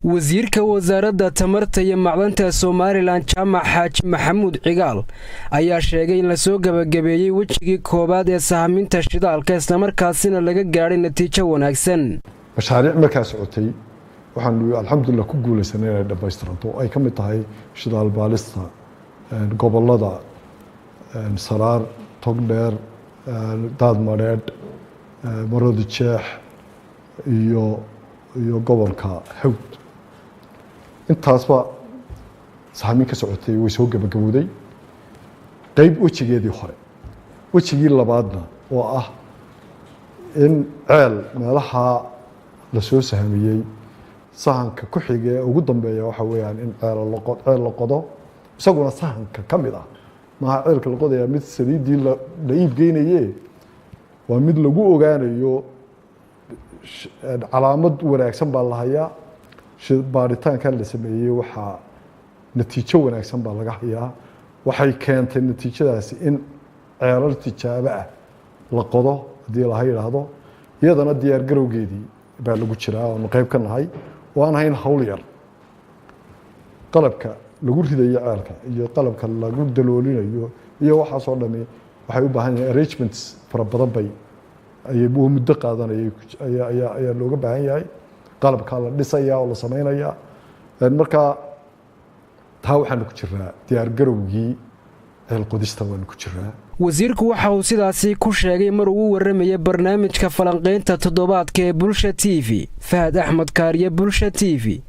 wasiirka wasaaradda tamarta iyo macdanta Soomaaliland Jaamac Xaaji Maxamuud Cigaal ayaa sheegay in la soo gabagabeeyay wajigii koobaad ee sahaminta shidaalka isla markaasina laga gaaray natiijo wanaagsan. mashaariic markaa socotay waxaan alxamdulillah ku guuleysanay inay dhamaystiranto ay ka mid tahay shidaal baalista gobolada Saraar, Togdheer, Daadmareed, Maroodi Jeex iyo gobolka Hawd. intaasba sahamin ka socotay way soo gabagabowday qayb wajigeedii hore. wajigii labaadna oo ah in ceel meelaha la soo sahamiyay sahanka ku xigay ugu dambeeya waxa weeyaan in ceel la qodo isaguna sahanka kamid ah ma ceelka la qodayaa mid saliidii la iib geynayay waa mid lagu ogaanayo calaamad wanaagsan baa la hayaa baaritaanka la sameeyay waxa natiijo wanaagsan baa laga hayaa waxay keentay natiijadaasi in ceelal tijaabo ah la qodo hadii la yiraahdo iyadana diyaar garowgeedii baa lagu jiraa oo qayb ka nahay waan hayn hawl yar qalabka lagu ridayo ceelka iyo qalabka lagu daloolinayo iyo waxa soo dhamay waxay u baahan yihiin arrangements fara badan bay ay muddo qaadanayay ayaa looga baahan yahay qalabka la dhisaya oo la sameynaya marka taa waxaan ku jiraa diyaar garowgii ceel qodista waan ku jiraa. wasiirku waxa uu sidaasi ku sheegay mar uu waramayay barnaamijka falanqeynta toddobaadka ee Bulsha TV. Fahad Axmed Kaariye, Bulsha TV.